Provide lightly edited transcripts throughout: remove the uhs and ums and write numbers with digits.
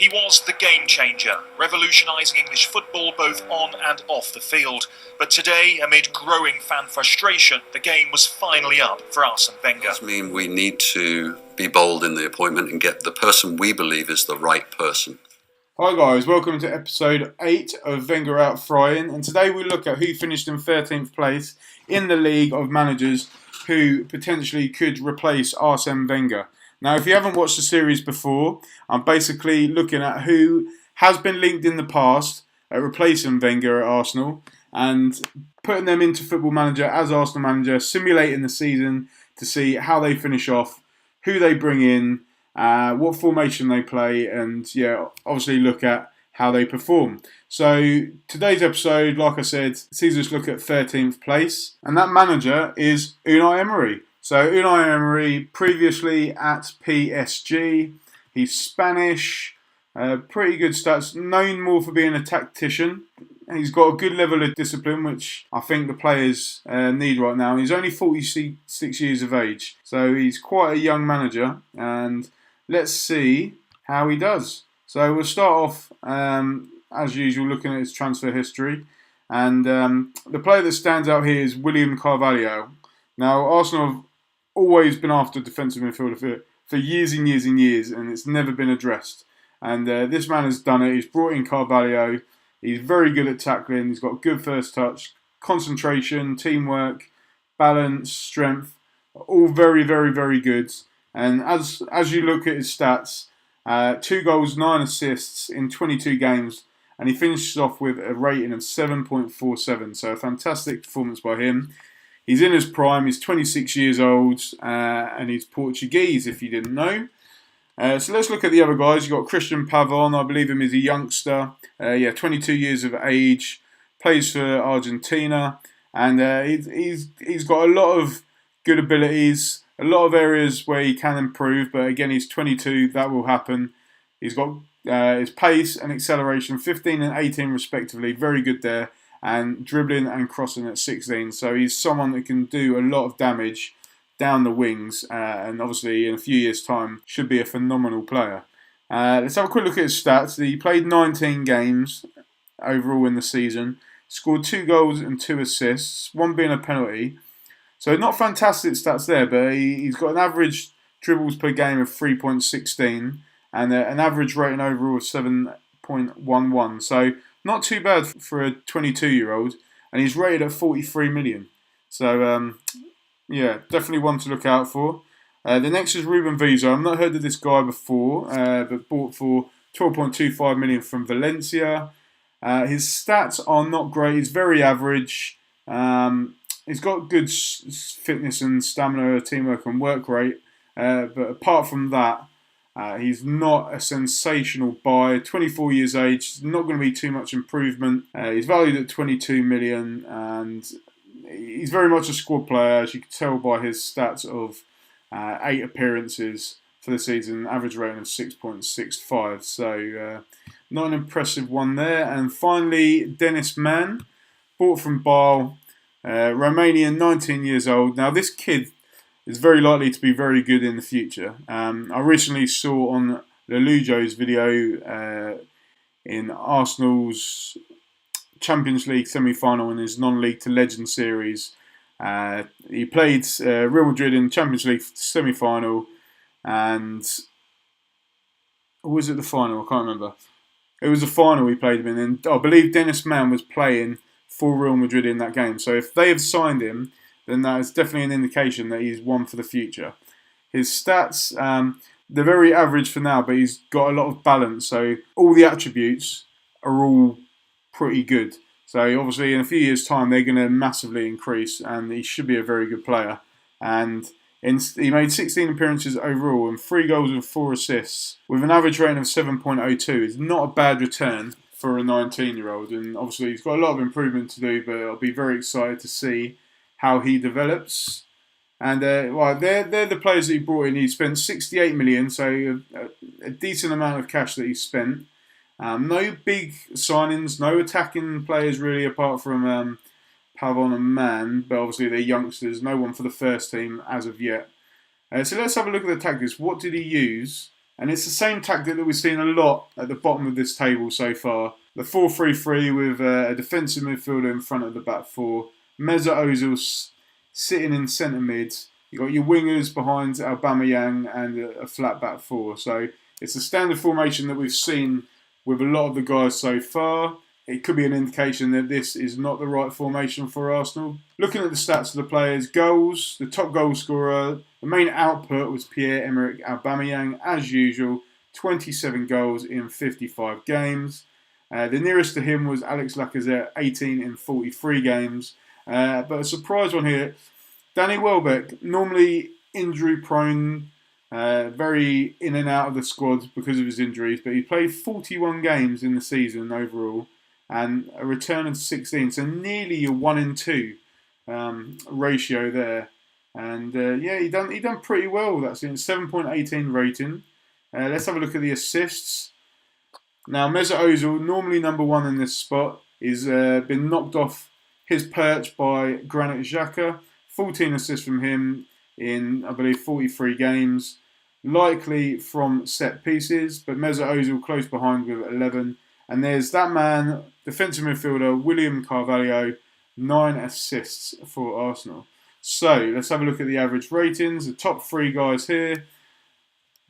He was the game changer, revolutionising English football both on and off the field. But today, amid growing fan frustration, the game was finally up for Arsene Wenger. It does mean we need to be bold in the appointment and get the person we believe is the right person. Hi guys, welcome to episode 8 of Wenger Out Frying, and today we look at who finished in 13th place in the league of managers who potentially could replace Arsene Wenger. Now, if you haven't watched the series before, I'm basically looking at who has been linked in the past at replacing Wenger at Arsenal and putting them into Football Manager as Arsenal manager, simulating the season to see how they finish off, who they bring in, what formation they play, and obviously look at how they perform. So today's episode, like I said, sees us look at 13th place, and that manager is Unai Emery. So Unai Emery, previously at PSG, he's Spanish, pretty good stats, known more for being a tactician. He's got a good level of discipline, which I think the players need right now. He's only 46 years of age, so he's quite a young manager, and let's see how he does. So we'll start off, as usual, looking at his transfer history, and the player that stands out here is William Carvalho. Now, Arsenal have always been after defensive midfielder for years and years and years, and it's never been addressed. And this man has done it. He's brought in Carvalho. He's very good at tackling. He's got good first touch, concentration, teamwork, balance, strength, all very, very, very good. And as you look at his stats, 2 goals, 9 assists in 22 games, and he finishes off with a rating of 7.47. So a fantastic performance by him. He's in his prime, he's 26 years old, and he's Portuguese, if you didn't know. So let's look at the other guys. You've got Christian Pavon, I believe him is a youngster. 22 years of age, plays for Argentina, and he's got a lot of good abilities, a lot of areas where he can improve, but again, he's 22, that will happen. He's got his pace and acceleration, 15 and 18 respectively, very good there. And dribbling and crossing at 16. So he's someone that can do a lot of damage down the wings, and obviously in a few years' time should be a phenomenal player. Let's have a quick look at his stats. He played 19 games overall in the season, scored 2 goals and 2 assists, 1 being a penalty. So not fantastic stats there, but he's got an average dribbles per game of 3.16 and an average rating overall of 7.11. So not too bad for a 22-year-old, and he's rated at 43 million. So, definitely one to look out for. The next is Ruben Villa. I've not heard of this guy before, but bought for 12.25 million from Valencia. His stats are not great. He's very average. He's got good fitness and stamina, teamwork and work rate. But apart from that, he's not a sensational buy. 24 years age, not going to be too much improvement. He's valued at 22 million, and he's very much a squad player, as you can tell by his stats of 8 appearances for the season, average rating of 6.65. So not an impressive one there. And finally, Dennis Man, bought from Bâle, Romanian, 19 years old. Now this kid is very likely to be very good in the future. I recently saw on Lelujo's video in Arsenal's Champions League semi-final in his non-league to legend series. He played Real Madrid in Champions League semi-final, and or was it the final? I can't remember. It was the final he played him in, and I believe Dennis Man was playing for Real Madrid in that game. So if they have signed him, then that is definitely an indication that he's one for the future. His stats, they're very average for now, but he's got a lot of balance. So all the attributes are all pretty good. So obviously in a few years' time, they're going to massively increase, and he should be a very good player. And he made 16 appearances overall and 3 goals and 4 assists with an average rating of 7.02. It's not a bad return for a 19-year-old. And obviously he's got a lot of improvement to do, but I'll be very excited to see how he develops. And they're the players that he brought in. He spent 68 million, so a decent amount of cash that he spent. No big signings, no attacking players really, apart from Pavon and Man, but obviously they're youngsters. No one for the first team as of yet. So let's have a look at the tactics. What did he use And it's the same tactic that we've seen a lot at the bottom of this table so far. The 4-3-3 with a defensive midfielder in front of the back four. Mesut Ozil sitting in centre mid. You've got your wingers behind Aubameyang and a flat back four. So it's a standard formation that we've seen with a lot of the guys so far. It could be an indication that this is not the right formation for Arsenal. Looking at the stats of the players, goals, the top goal scorer, the main output was Pierre-Emerick Aubameyang, as usual, 27 goals in 55 games. The nearest to him was Alex Lacazette, 18 in 43 games. But a surprise one here, Danny Welbeck, normally injury prone, very in and out of the squad because of his injuries, but he played 41 games in the season overall and a return of 16, so nearly a 1 in 2 ratio there. And he done pretty well. That's in 7.18 rating. Let's have a look at the assists. Now Mesut Ozil, normally number one in this spot, is been knocked off his perch by Granit Xhaka. 14 assists from him in, I believe, 43 games. Likely from set pieces, but Mesut Ozil close behind with 11. And there's that man, defensive midfielder, William Carvalho, 9 assists for Arsenal. So, let's have a look at the average ratings. The top three guys here.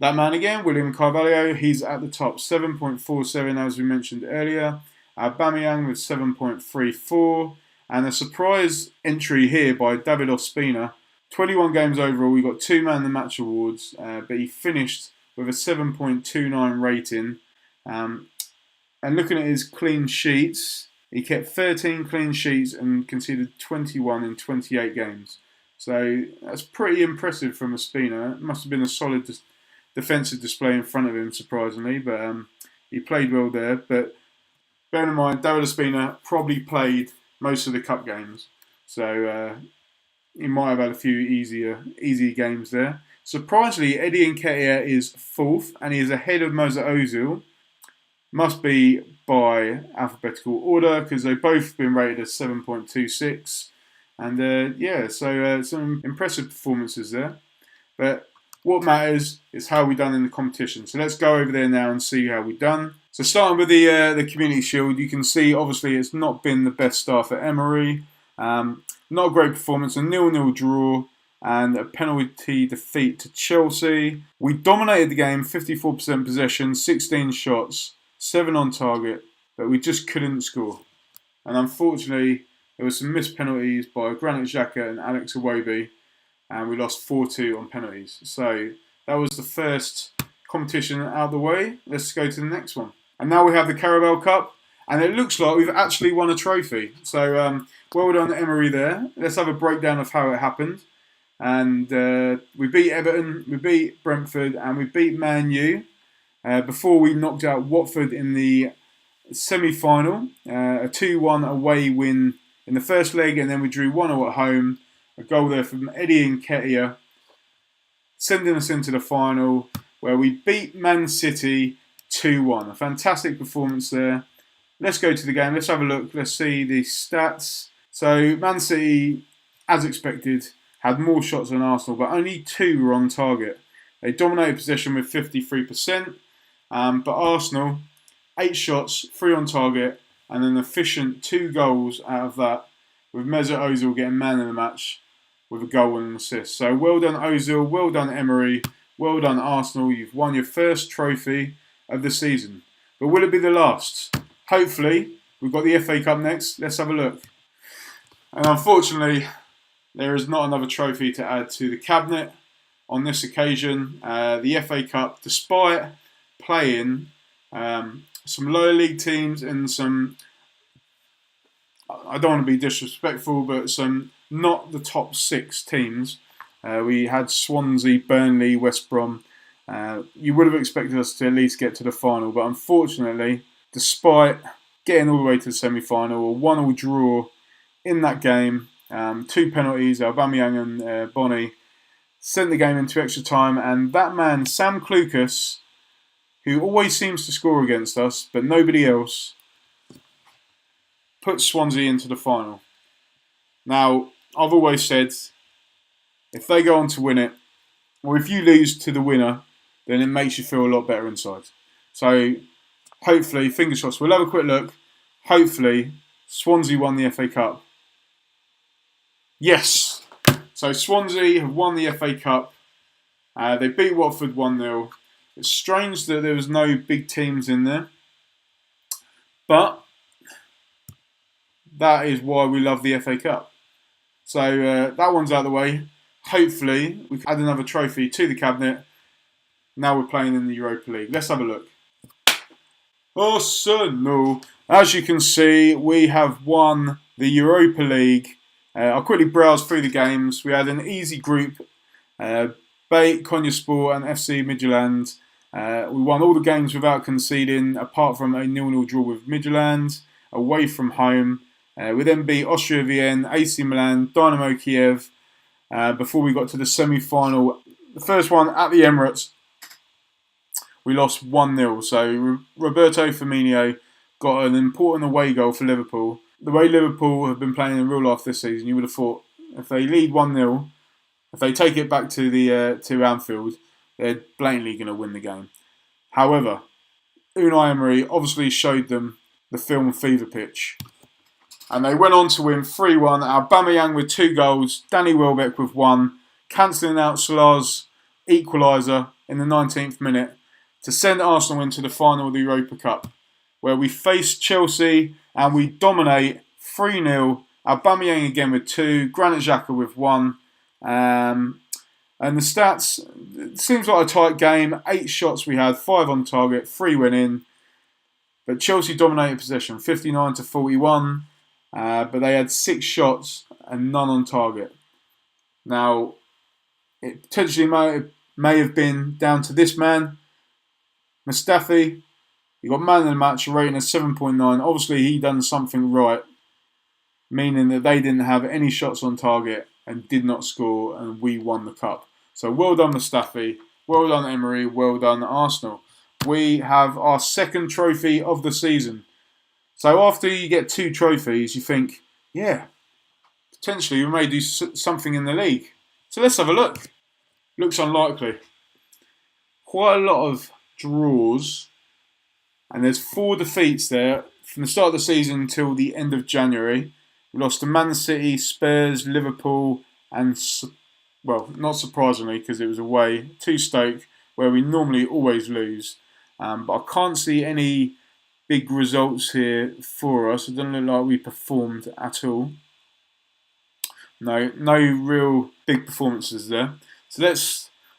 That man again, William Carvalho, he's at the top, 7.47 as we mentioned earlier. Aubameyang with 7.34. And a surprise entry here by David Ospina. 21 games overall, we got 2 Man of the Match awards, but he finished with a 7.29 rating. And looking at his clean sheets, he kept 13 clean sheets and conceded 21 in 28 games. So that's pretty impressive from Ospina. It must have been a solid defensive display in front of him, surprisingly, but he played well there. But bear in mind, David Ospina probably played most of the cup games, so he might have had a few easy games there. Surprisingly, Eddie Nketiah is 4th, and he is ahead of Mesut Ozil. Must be by alphabetical order because they've both been rated as 7.26, and so some impressive performances there. But what matters is how we done in the competition. So let's go over there now and see how we done. So starting with the Community Shield, you can see obviously it's not been the best start for Emery. Not a great performance, a 0-0 draw and a penalty defeat to Chelsea. We dominated the game, 54% possession, 16 shots, 7 on target, but we just couldn't score. And unfortunately, there were some missed penalties by Granit Xhaka and Alex Iwobi, and we lost 4-2 on penalties. So that was the first competition out of the way. Let's go to the next one. And now we have the Carabao Cup, and it looks like we've actually won a trophy. So well done, Emery, there. Let's have a breakdown of how it happened. And we beat Everton, we beat Brentford, and we beat Man U before we knocked out Watford in the semi-final. A 2-1 away win in the first leg, and then we drew 1-0 at home. A goal there from Eddie Nketiah, sending us into the final, where we beat Man City 2-1. A fantastic performance there. Let's go to the game. Let's have a look. Let's see the stats. So Man City, as expected, had more shots than Arsenal, but only 2 were on target. They dominated possession with 53%, but Arsenal, 8 shots, 3 on target, and an efficient 2 goals out of that, with Mesut Ozil getting man of the match with a goal and an assist. So well done Ozil, well done Emery, well done Arsenal. You've won your first trophy of the season. But will it be the last? Hopefully. We've got the FA Cup next. Let's have a look. And unfortunately, there is not another trophy to add to the cabinet on this occasion. The FA Cup, despite playing some lower league teams and some, I don't want to be disrespectful, but some not the top 6 teams. We had Swansea, Burnley, West Brom. You would have expected us to at least get to the final, but unfortunately, despite getting all the way to the semi-final, a 1-1 draw in that game, 2 penalties, Aubameyang and Bonny, sent the game into extra time, and that man, Sam Clucas, who always seems to score against us, but nobody else, put Swansea into the final. Now, I've always said, if they go on to win it, or if you lose to the winner, then it makes you feel a lot better inside. So hopefully, fingers crossed, we'll have a quick look. Hopefully, Swansea won the FA Cup. Yes! So Swansea have won the FA Cup. They beat Watford 1-0. It's strange that there was no big teams in there. But that is why we love the FA Cup. So that one's out of the way. Hopefully, we can add another trophy to the cabinet. Now we're playing in the Europa League. Let's have a look. Arsenal. As you can see, we have won the Europa League. I'll quickly browse through the games. We had an easy group. Bate, Konyaspor and FC Midtjylland. We won all the games without conceding, apart from a 0-0 draw with Midtjylland, away from home. We then beat Austria Vienna, AC Milan, Dynamo Kiev, before we got to the semi-final. The first one at the Emirates, we lost 1-0. So Roberto Firmino got an important away goal for Liverpool. The way Liverpool have been playing in real life this season, you would have thought if they lead 1-0, if they take it back to the to Anfield, they're blatantly going to win the game. However, Unai Emery obviously showed them the film fever pitch. And they went on to win 3-1. Aubameyang with 2 goals, Danny Welbeck with 1, cancelling out Salah's equaliser in the 19th minute to send Arsenal into the final of the Europa Cup, where we face Chelsea and we dominate 3-0. Aubameyang again with 2, Granit Xhaka with 1. And the stats, it seems like a tight game. 8 shots we had, 5 on target, 3 went in. But Chelsea dominated possession, 59-41. But they had 6 shots and none on target. Now, it potentially may have been down to this man, Mustafi. He got man of the match, rating of 7.9. Obviously, he done something right, meaning that they didn't have any shots on target and did not score, and we won the cup. So well done, Mustafi. Well done, Emery. Well done, Arsenal. We have our second trophy of the season. So after you get 2 trophies, you think, yeah, potentially we may do something in the league. So let's have a look. Looks unlikely. Quite a lot of draws. And there's 4 defeats there from the start of the season until the end of January. We lost to Man City, Spurs, Liverpool, and, well, not surprisingly because it was away, to Stoke, where we normally always lose. But I can't see any big results here for us. It doesn't look like we performed at all. No real big performances there. So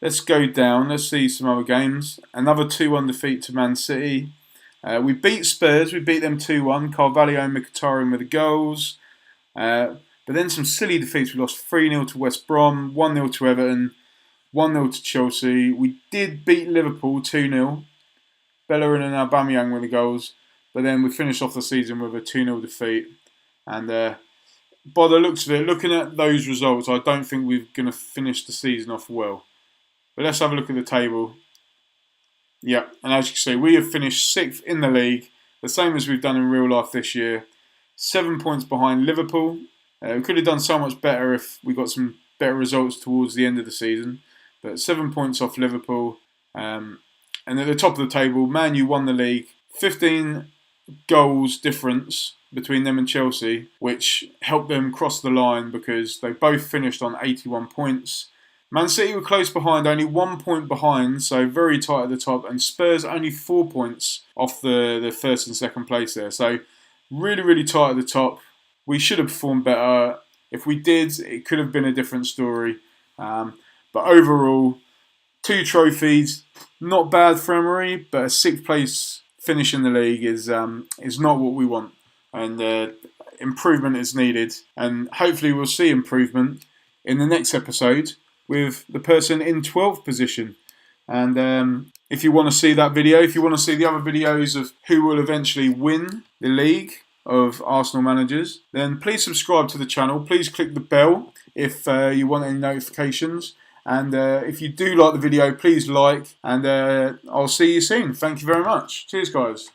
let's go down. Let's see some other games. Another 2-1 defeat to Man City. We beat Spurs. We beat them 2-1. Carvalho and Mkhitaryan with the goals. But then some silly defeats. We lost 3-0 to West Brom, 1-0 to Everton, 1-0 to Chelsea. We did beat Liverpool 2-0. Bellerin and Aubameyang were the goals. But then we finished off the season with a 2-0 defeat. And by the looks of it, looking at those results, I don't think we're going to finish the season off well. But let's have a look at the table. Yeah, and as you can see, we have finished 6th in the league, the same as we've done in real life this year. 7 points behind Liverpool. We could have done so much better if we got some better results towards the end of the season. But 7 points off Liverpool. And at the top of the table, Man U won the league. 15 goals difference between them and Chelsea, which helped them cross the line because they both finished on 81 points. Man City were close behind, only 1 point behind, so very tight at the top. And Spurs only 4 points off the first and second place there. So really, really tight at the top. We should have performed better. If we did, it could have been a different story. But overall, 2 trophies, not bad for Emery, but a 6th place finish in the league is not what we want. And improvement is needed. And hopefully we'll see improvement in the next episode with the person in 12th position. And if you want to see that video, if you want to see the other videos of who will eventually win the league of Arsenal managers, then please subscribe to the channel. Please click the bell if you want any notifications. And if you do like the video, please like. And I'll see you soon. Thank you very much. Cheers, guys.